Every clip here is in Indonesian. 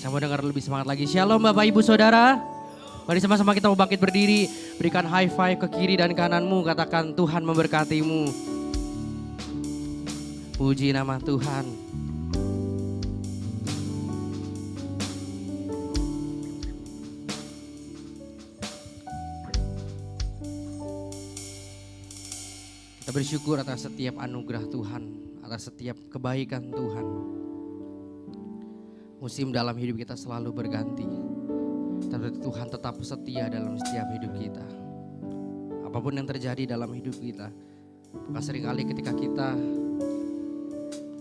Saya mau dengar lebih semangat lagi. Shalom Bapak Ibu Saudara. Mari sama-sama kita mau bangkit berdiri. Berikan high five ke kiri dan kananmu. Katakan Tuhan memberkatimu. Puji nama Tuhan. Kita bersyukur atas setiap anugerah Tuhan. Atas setiap kebaikan Tuhan. Musim dalam hidup kita selalu berganti, tapi Tuhan tetap setia dalam setiap hidup kita. Apapun yang terjadi dalam hidup kita, maka seringkali ketika kita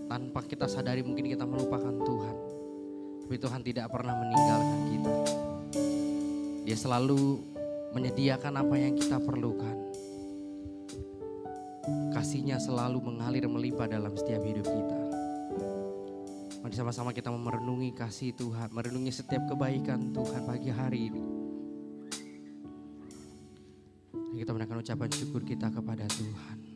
tanpa kita sadari mungkin kita melupakan Tuhan, tapi Tuhan tidak pernah meninggalkan kita. Dia selalu menyediakan apa yang kita perlukan. Kasih-Nya selalu mengalir melimpah dalam setiap hidup kita. Mari sama-sama kita merenungi kasih Tuhan, merenungi setiap kebaikan Tuhan pagi hari ini. Kita menaikkan ucapan syukur kita kepada Tuhan.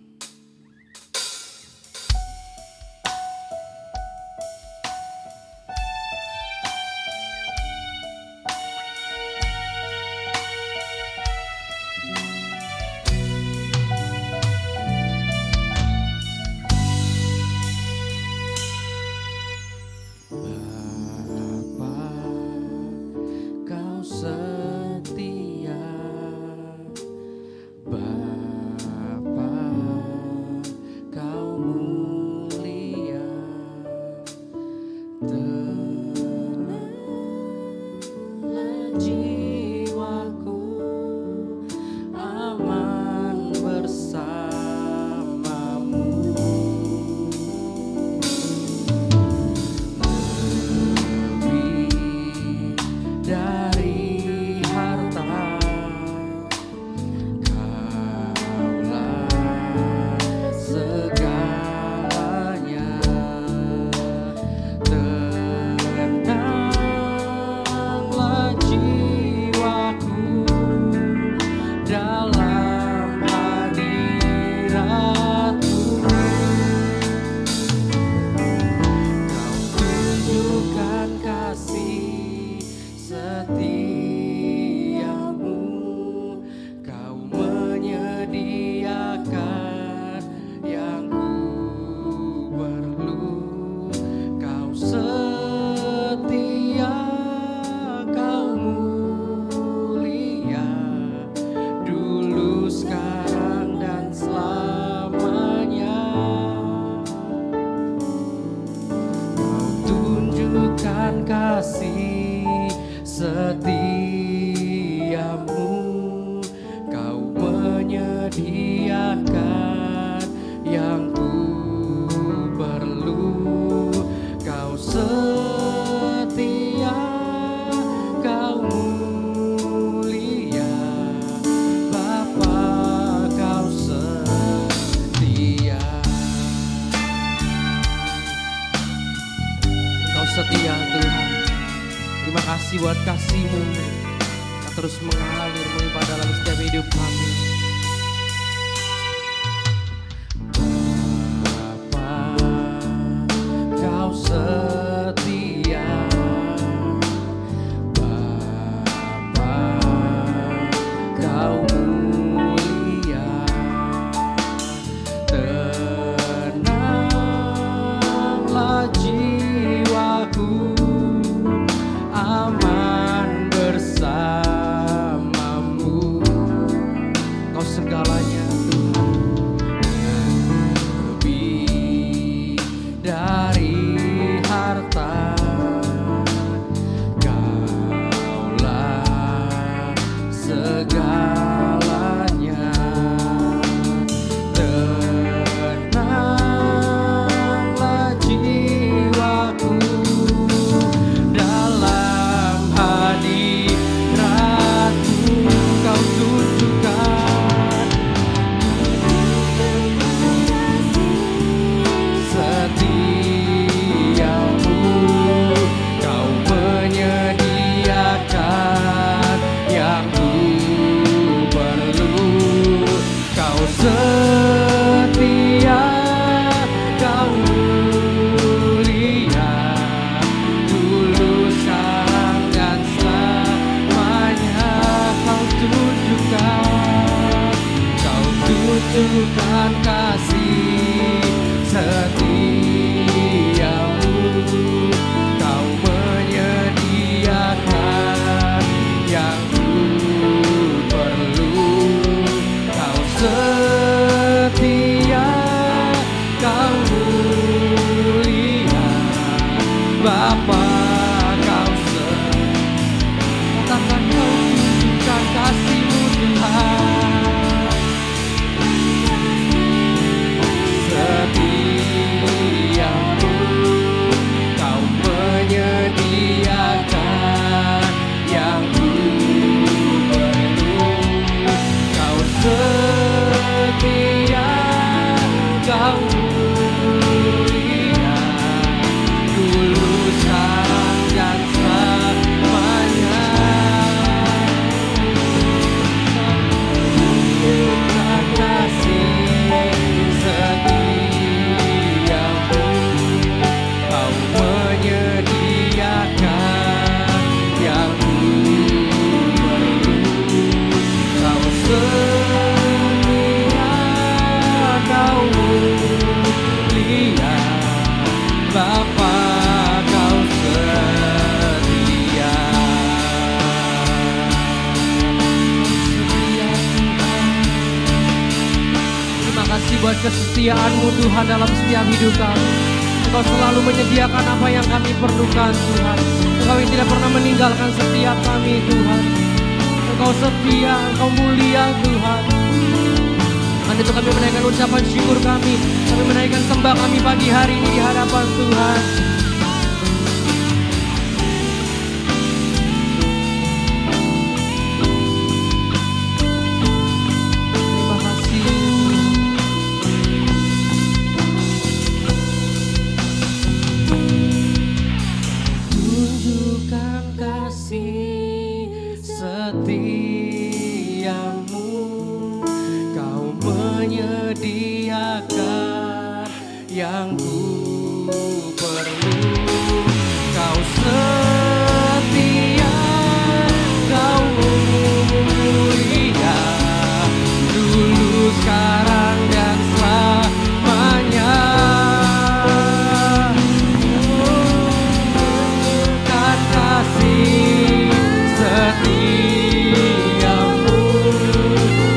Setia Tuhan, terima kasih buat kasih-Mu yang terus mengalir melimpah dalam setiap hidup kami. Bapa, Kau setia. Bapa, Kau mulia. Tenanglah jiwaku, aman bersamamu. Kau segalanya Tuhan, lebih dari harta. kesetiaan-Mu Tuhan dalam setiap hidup kami. Engkau selalu menyediakan apa yang kami perlukan Tuhan. Engkau yang tidak pernah meninggalkan setiap kami Tuhan. Engkau setia, Engkau mulia Tuhan. Dan itu kami menaikkan ucapan syukur kami. Kami menaikkan sembah kami pagi hari ini di hadapan Tuhan. Terima kasih. Tunjukkan kasih setiamu, Kau menyediakan yang ku perlu. Kau setia, Kau mulia, dulu, sekarang, dan selamanya. Tunjukkan kasih setiamu,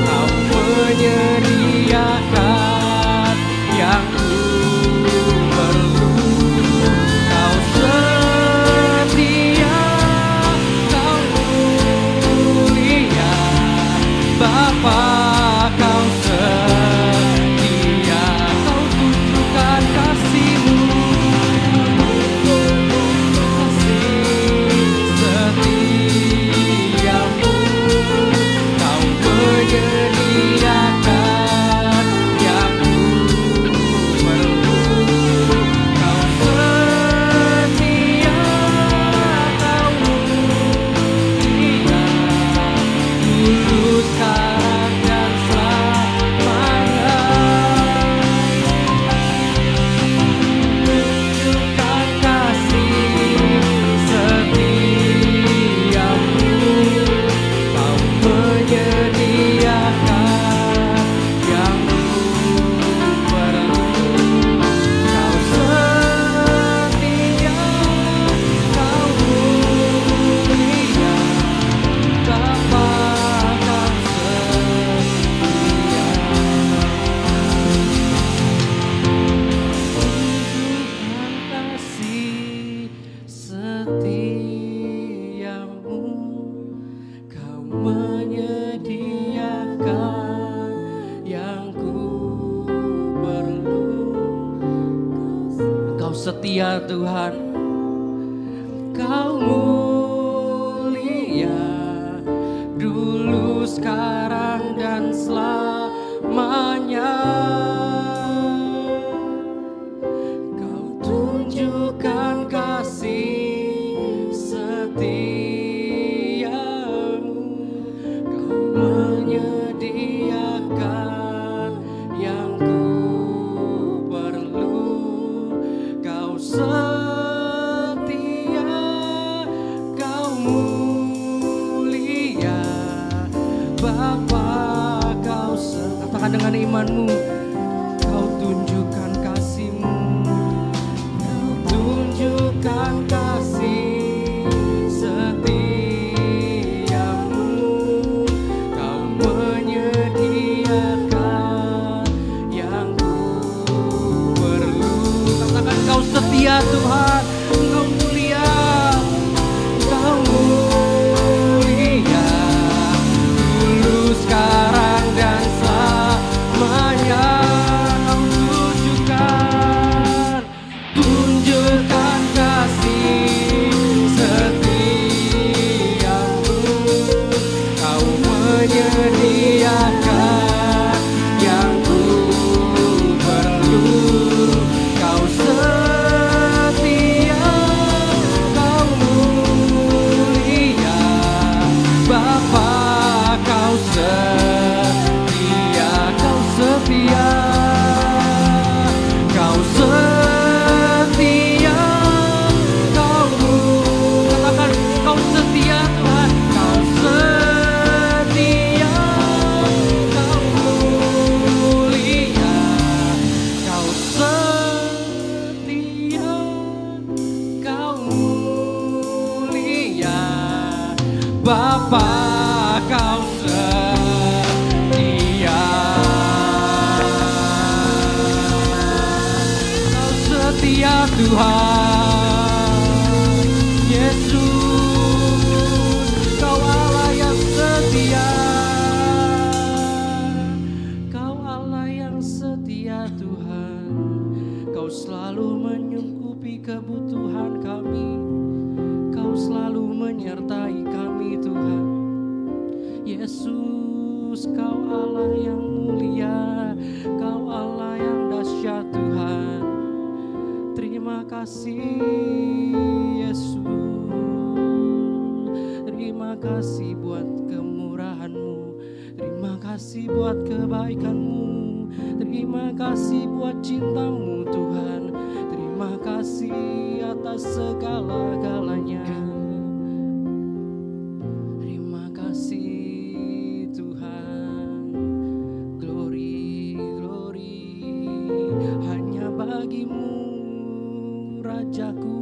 Kau menyediakan yang ku perlu. Kau setia, Kau mulia, Bapa, Kau setia. Kau tunjukkan kasih-Mu, kasih setiamu, Kau menyediakan yang ku perlu. Kau setia, Kau mulia, dulu, sekarang, dan selamanya. Tunjukkan kasih setiamu, Kau menyediakan yang ku perlu. Kau setia, Kau mulia, Bapa, Kau setia. Tunjukkan kasih setiamu, Kau menyediakan yang ku perlu. Kau setia Tuhan, Kau mulia, dulu, sekarang, dan selamanya. Kau tunjukkan kasih setiamu, Kau menyediakan yang ku perlu. Kau setia, Kau mulia, Bapa, Kau katakan dengan imanmu. Kau tunjukkan kasih-Mu, Kau tunjukkan kasih setiamu, Kau menyediakan yang ku perlu. Katakan Kau setia Tuhan, Kau mulia, Kau mulia, dulu, sekarang, dan selamanya. Kau tunjukkan, tunjukkan kasih setiamu, Kau menyediakan yang ku perlu. Kau setia, Kau mulia, Bapa, Kau setia. Kau setia, Kau setia, katakan Kau setia Tuhan. Kau setia, Kau mulia, Kau setia, Kau mulia, Bapa, Kau setia. Tuhan. Yesus, Kau Allah yang setia. Kau Allah yang setia Tuhan. Kau selalu menyanggupi kebutuhan kami. Kau selalu menyertai kami Tuhan. Yesus, Kau Allah yang mulia, Kau Allah yang dahsyat Tuhan. Terima kasih Yesus. Terima kasih buat kemurahan-Mu. Terima kasih buat kebaikan-Mu. Terima kasih buat cinta-Mu Tuhan. Terima kasih atas segala-galanya. Terima kasih Tuhan. Glory, glory hanya bagi-Mu Rajaku.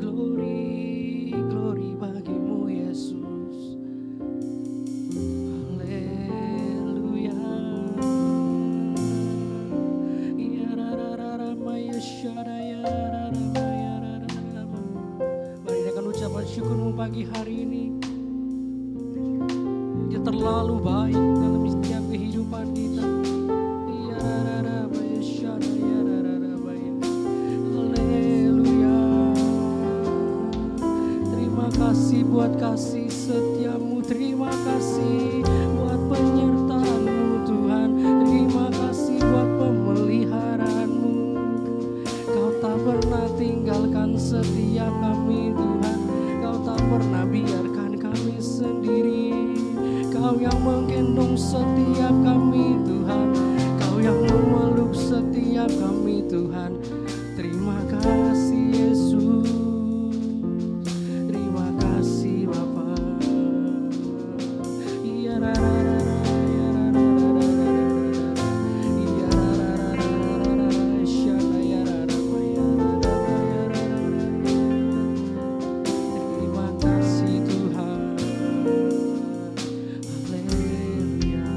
Glory, glory bagi-Mu Yesus. Haleluya. Ya rarara maya syaraya raraya rarara. Mari dengan ucapan syukur-Mu pagi hari ini. Dia terlalu baik dalam setiap kehidupan kita. Ya rarara maya syaraya rarara maya. Haleluya. Terima kasih buat kasih setia-Mu. Terima kasih buat penyertaan-Mu Tuhan. Terima kasih buat pemeliharaan-Mu. Kau tak pernah tinggalkan setiap kami Tuhan. Kau tak pernah biarkan kami sendiri. Kau yang menggendong setiap kami Tuhan. Kau yang memeluk setiap kami Tuhan. Terima kasih Yesus. Terima kasih Bapa. Ya rarara, ya rarara, ya rarara, syana ya rarara, ya rarara, ya rarara. Terima kasih Tuhan. Haleluya.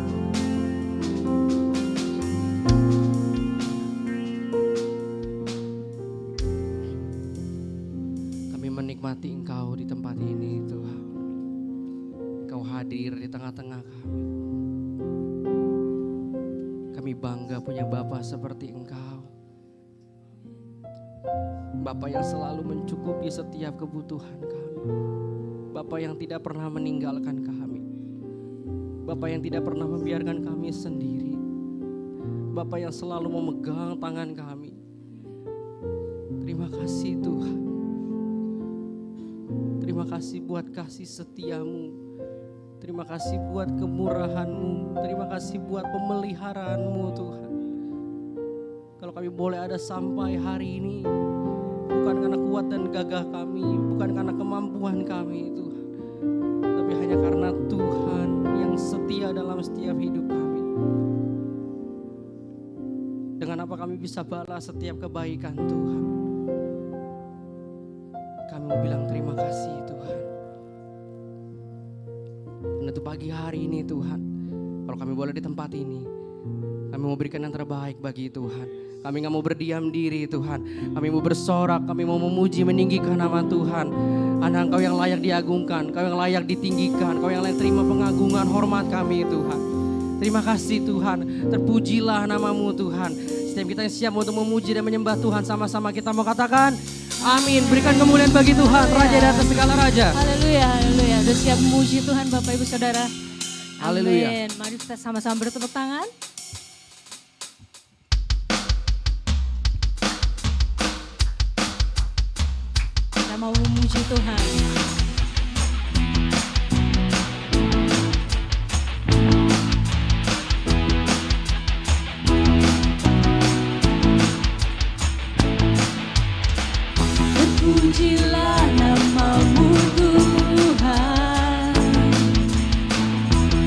Kami menikmati Engkau di tempat ini Tuhan. Engkau hadir di tengah-tengah kami. Kami bangga punya Bapa seperti Engkau. Bapa yang selalu mencukupi setiap kebutuhan kami. Bapa yang tidak pernah meninggalkan kami. Bapa yang tidak pernah membiarkan kami sendiri. Bapa yang selalu memegang tangan kami. Terima kasih Tuhan. Terima kasih buat kasih setia-Mu. Terima kasih buat kemurahan-Mu. Terima kasih buat pemeliharaan-Mu Tuhan. Kalau kami boleh ada sampai hari ini, bukan karena kuat dan gagah kami, bukan karena kemampuan kami Tuhan, tapi hanya karena Tuhan yang setia dalam setiap hidup kami. Dengan apa kami bisa balas setiap kebaikan Tuhan? Kami mau bilang terima kasih Tuhan. Dan untuk pagi hari ini Tuhan, kalau kami boleh di tempat ini, kami mau berikan yang terbaik bagi Tuhan. Kami gak mau berdiam diri Tuhan. Kami mau bersorak, kami mau memuji, meninggikan nama Tuhan. Karena Engkau yang layak diagungkan, Engkau yang layak ditinggikan, Engkau yang layak terima pengagungan, hormat kami Tuhan. Terima kasih Tuhan, terpujilah nama-Mu Tuhan. Setiap kita yang siap untuk memuji dan menyembah Tuhan, sama-sama kita mau katakan amin. Berikan kemuliaan bagi Tuhan, Raja di atas segala Raja. Haleluya, haleluya. Sudah siap memuji Tuhan Bapak Ibu Saudara. Haleluya. Amin. Mari kita sama-sama bertepuk tangan. Kita mau memuji Tuhan. Terpujilah nama-Mu Tuhan,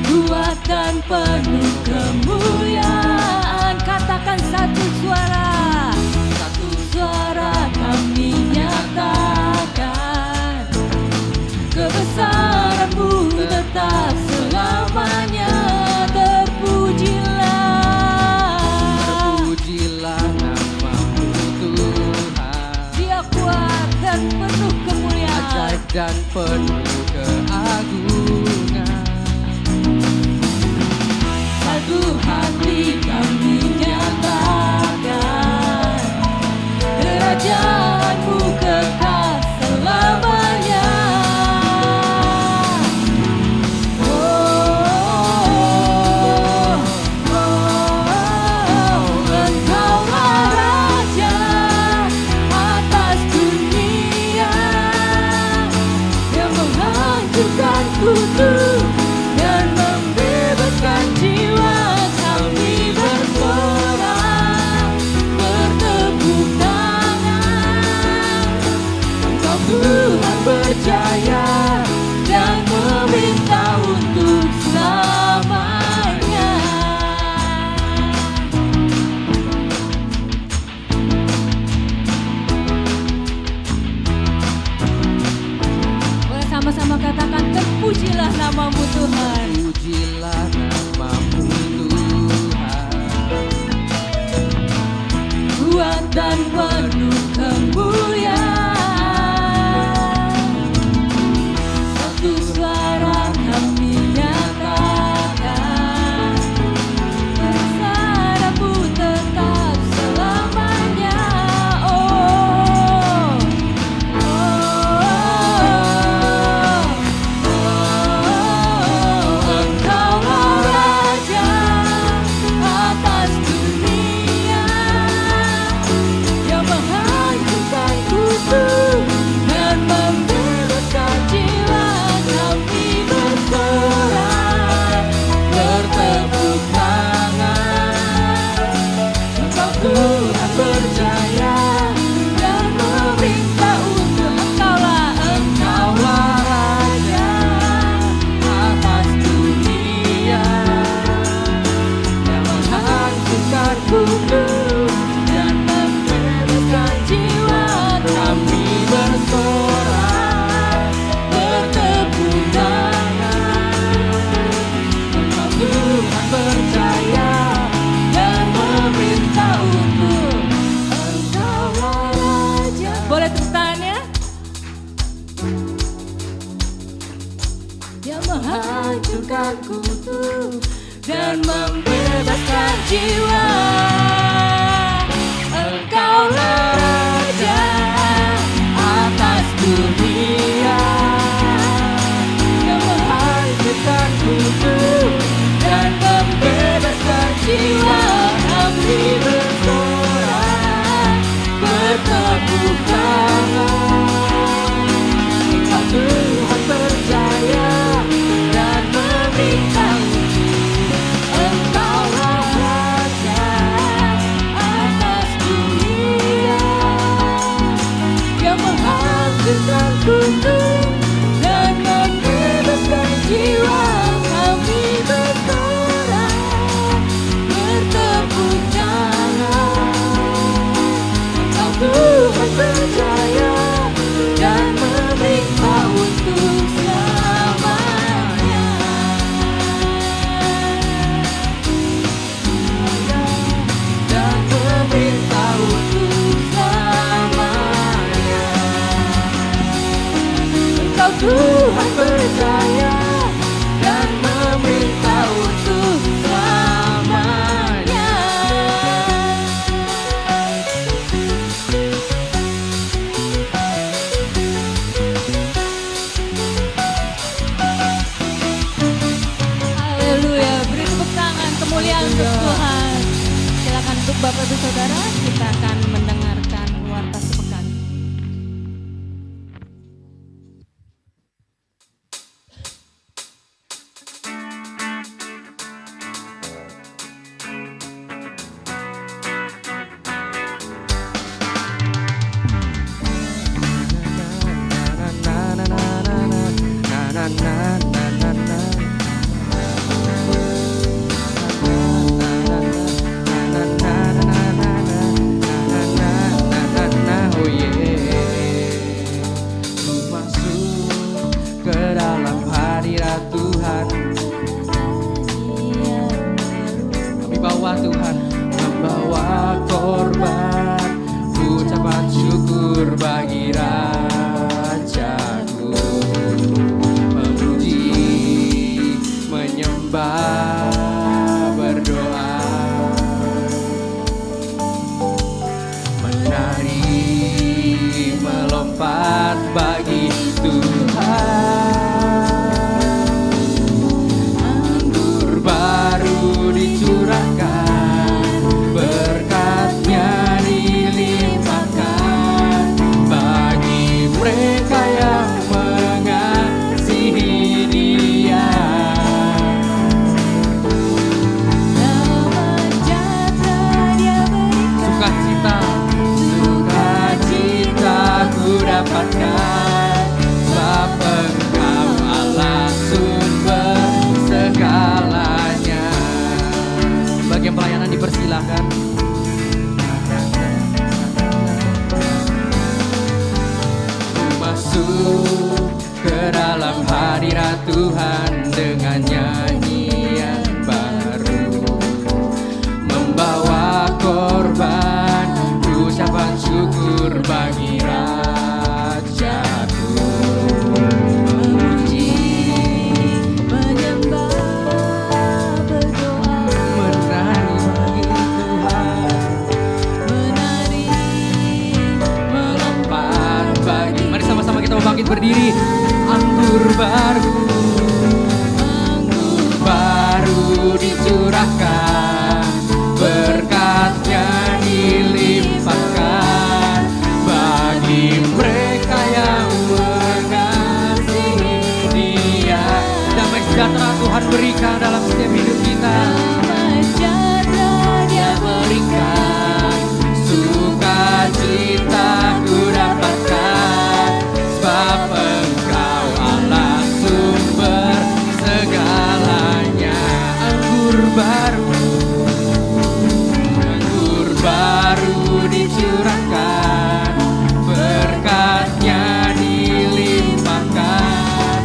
kuatkan penuh kemuliaan. Katakan satu suara kami nyatakan kebesaran-Mu tetap selamanya. Terpujilah Terpujilah nama-Mu dan penuh kemuliaan. ajaib dan penuh keagungan. Satu hati kami nyatakan, kerajaanmu kekal selamanya. Engkaulah Raja atas dunia, yang menghancurkan kutuk dan membebaskan jiwa. Kami bersorak, bertepuk tangan. Engkau Tuhan berjaya dan meminta untuk selamanya. Boleh sama-sama katakan, terpujilah namamu Tuhan. Pujilah namamu Tuhan, Kuat dan penuh kemuliaan. Satu suara kami nyatakan, bersamamu tetap selamanya. Engkaulah Raja atas dunia, yang menghancurkan kutuk dan membebaskan jiwa. Kami bersorak, bertepuk tangan. Engkau Tuhan berjaya dan meminta untuk Engkaulah Raja atas dunia, yang menghancurkan kutuk dan membebaskan jiwa. Kami bersorak, bertepuk tangan. Engkau Tuhan berjaya dan meminta untuk Engkaulah Raja. Boleh tepuk tangannya? Yang menghancurkan kutuk dan membebaskan jiwa. Engkaulah Raja atas dunia, yang menghancurkan kutuk dan membebaskan jiwa. Kami bersorak, bertepuk tangan. Engkau Tuhan berjaya dan meminta untuk Engkaulah Raja atas dunia, yang menghancurkan kutuk dan membebaskan jiwa. Kami bersorak, bertepuk tangan. Engkau Tuhan berjaya dan meminta untuk selamanya. Dan meminta untuk selamanya. Engkau Tuhan berjaya dan meminta untuk selamanya. Haleluya, beri tepuk tangan kemuliaan untuk Tuhan. Silakan untuk Bapak Ibu Saudara, kita akan mendengarkan warta sepekan. dapatkan, sebab Engkau Allah sumber segalanya. Bagian pelayanan dipersilahkan. Masuk ke dalam hadirat Tuhan dengan nyanyian baru, membawa korban ucapan syukur bagi Rajaku. Memuji, menyembah, berdoa, Menari bagi Tuhan, menari, melompat bagi. Mari sama-sama kita bangkit berdiri. Anggur baru dicurahkan, berkatnya dilimpahkan bagi mereka yang mengasihi Dia. Damai sejahtera Tuhan berikan dalam setiap hidup kita. damai sejahtera Dia berikan, Sukacita ku dapatkan, sebab Engkau Allah sumber segalanya. Anggur baru dicurahkan, berkatnya dilimpahkan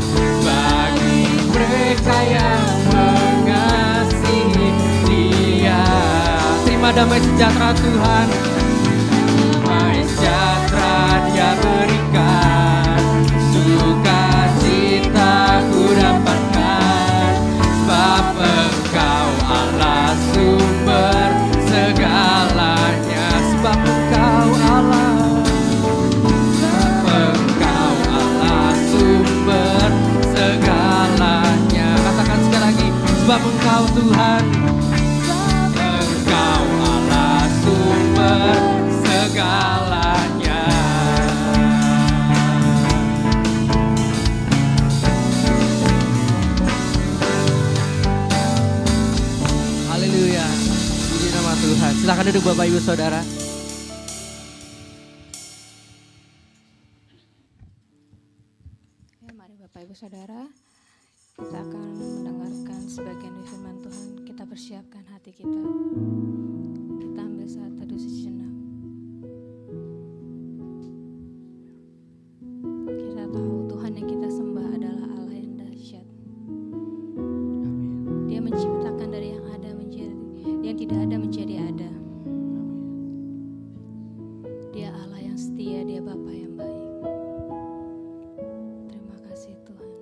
bagi mereka yang mengasihi Dia. Terima damai sejahtera Tuhan. Damai sejahtera Dia berikan, sukacita ku dapatkan, sebab Engkau Allah sumber segalanya. Sebab Engkau Allah, sebab Engkau Allah sumber segalanya. Katakan sekali lagi, sebab Engkau Tuhan, Engkau Allah sumber segalanya. Haleluya, puji nama Tuhan. Silakan duduk Bapak Ibu Saudara. Ya, mari Bapak Ibu Saudara, kita akan mendengarkan sebagian dari firman Tuhan. Kita persiapkan hati kita. Kita ambil saat teduh sejenak. Kita tahu Tuhan yang kita sembah adalah Allah yang dahsyat. Dia menciptakan dari yang ada menjadi yang tidak ada menjadi ada. Dia Allah yang setia, Dia Bapa yang baik. Terima kasih Tuhan.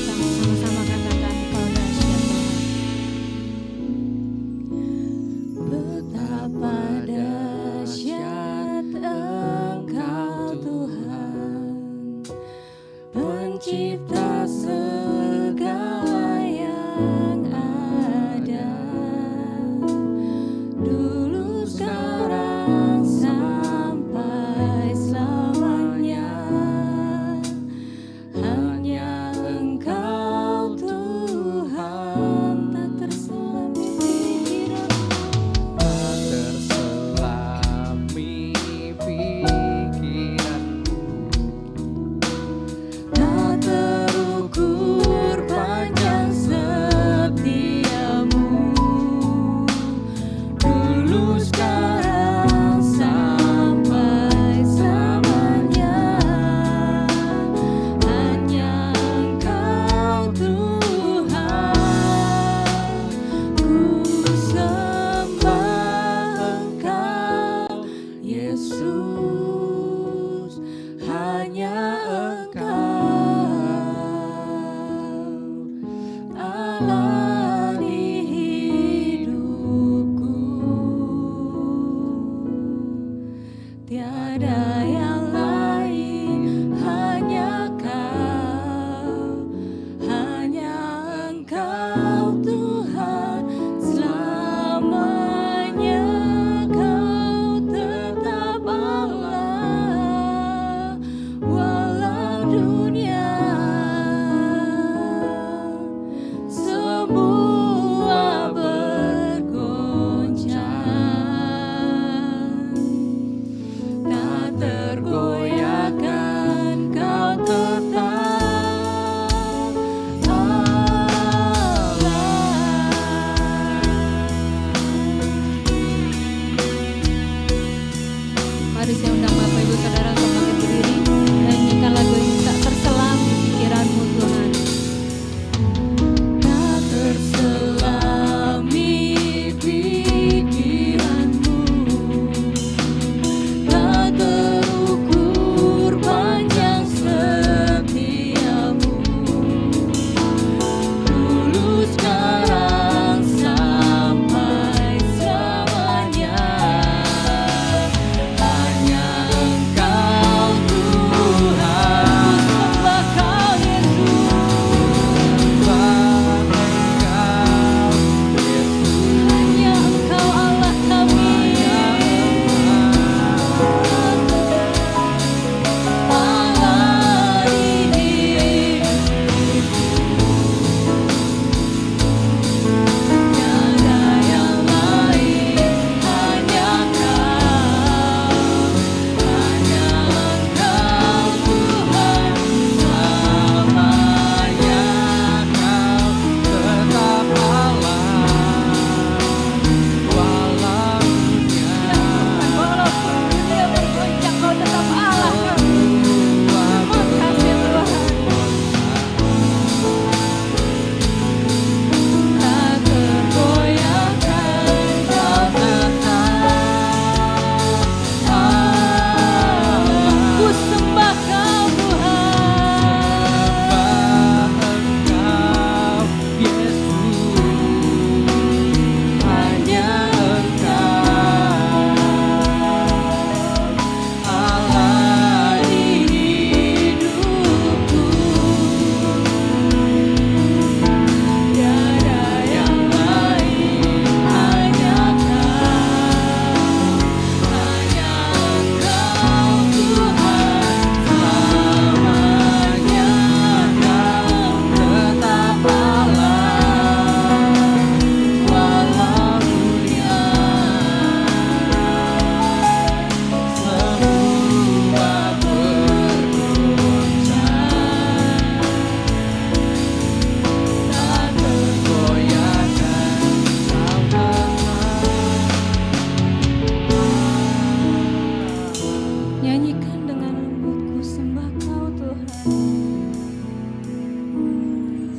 Kita sama-sama katakan Kau dahsyat Tuhan. Betapa dahsyat Engkau Tuhan, Pencipta segala yang ada, dulu sekarang sampai selamanya. Hanya Engkau Tuhan, tak terselami pikiranmu. Tak terselami pikiranmu, Tak terukur panjang setiamu, dulu sekarang sampai selamanya. Hanya Engkau Tuhan, ku sembah Engkau Yesus. Hanya Engkau Allah di hidupku, tiada yang lain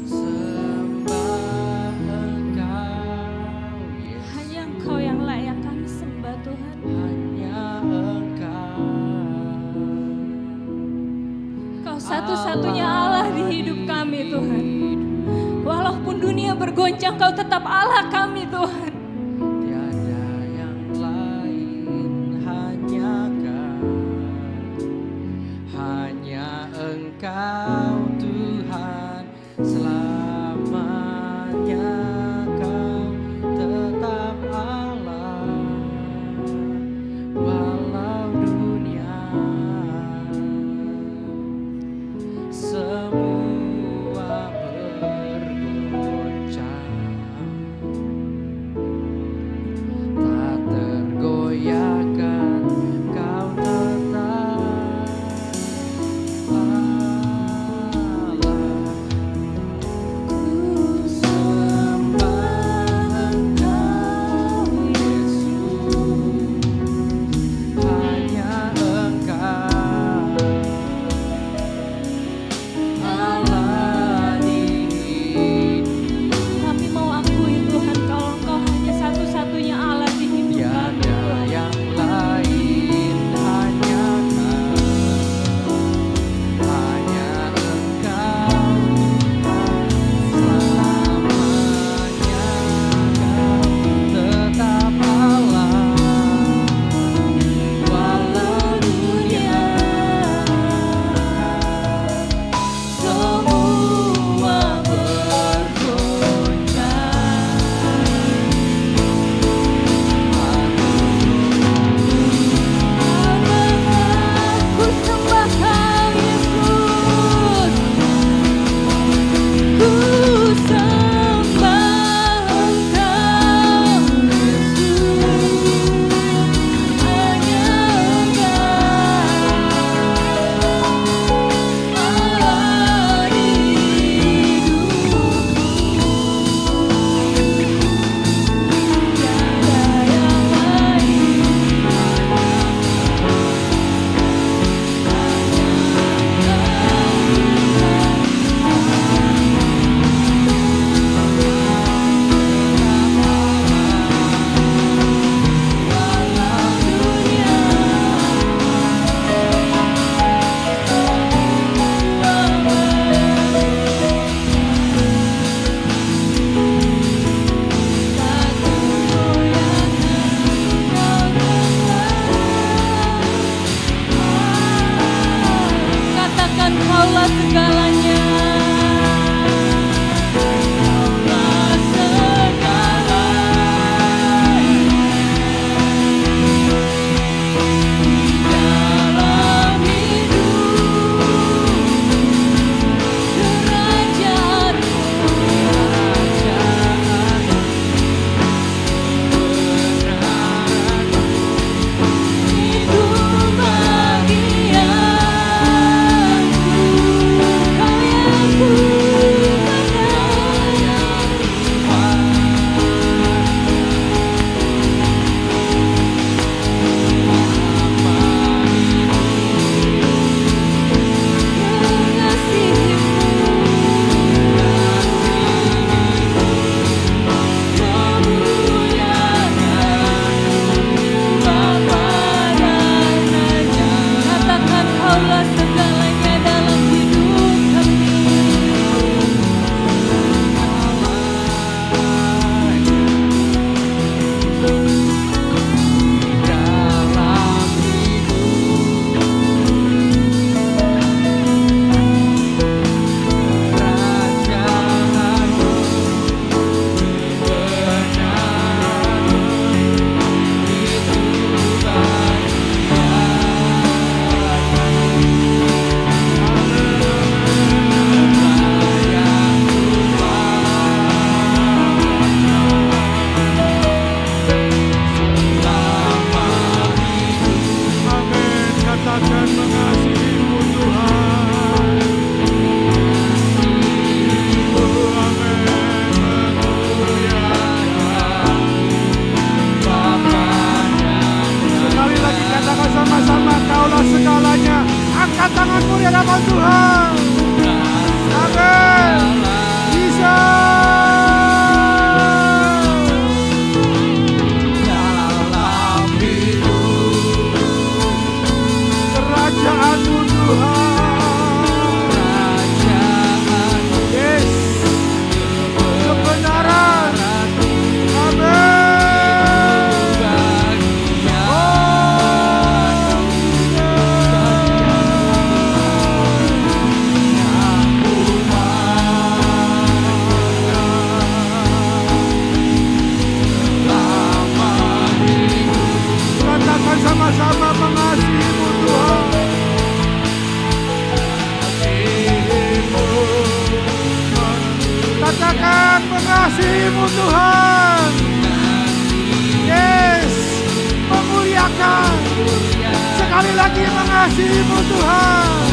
Sembah Engkau, Yesus. Hanya Engkau yang layak kami sembah Tuhan. Hanya Engkau. Kau satu-satunya Allah di hidup kami Tuhan. Walaupun dunia bergoncang, Kau tetap Allah kami Tuhan. Tiada yang lain, hanya Kau. Hanya Engkau Tuhan, selamanya Kau tetap Allah. Walau dunia semua bergoncang, tak tergoyahkan, Kau tetap Allah. Ku sembah Engkau, Yesus. Hanya Engkau Allah di hidup. Kami mau akui Tuhan kalau Engkau hanya satu-satunya Allah di hidup kami Tiada Tuhan. yang lain, hanya Kau. Hanya Engkau Tuhan, selamanya Kau tetap Allah. Walau dunia semua bergoncang, Ku sembah Kau Yesus. Ku sembah Engkau Yesus. Hanya Engkau Allah di hidupku. Tiada yang lain. Katakan Kaulah segalanya. Kaulah segalanya dalam hidup. Kerajaan-Mu, hidup bagianku. muliakan Tuhan. Amin. Bisa. dalam hidup Kerajaanmu Tuhan. kerajaan Yes. Kebenaran. Amin. Katakan sama-sama mengasihimu Tuhan. Katakan mengasihimu Tuhan. Yes, memuliakan. Sekali lagi mengasihimu Tuhan.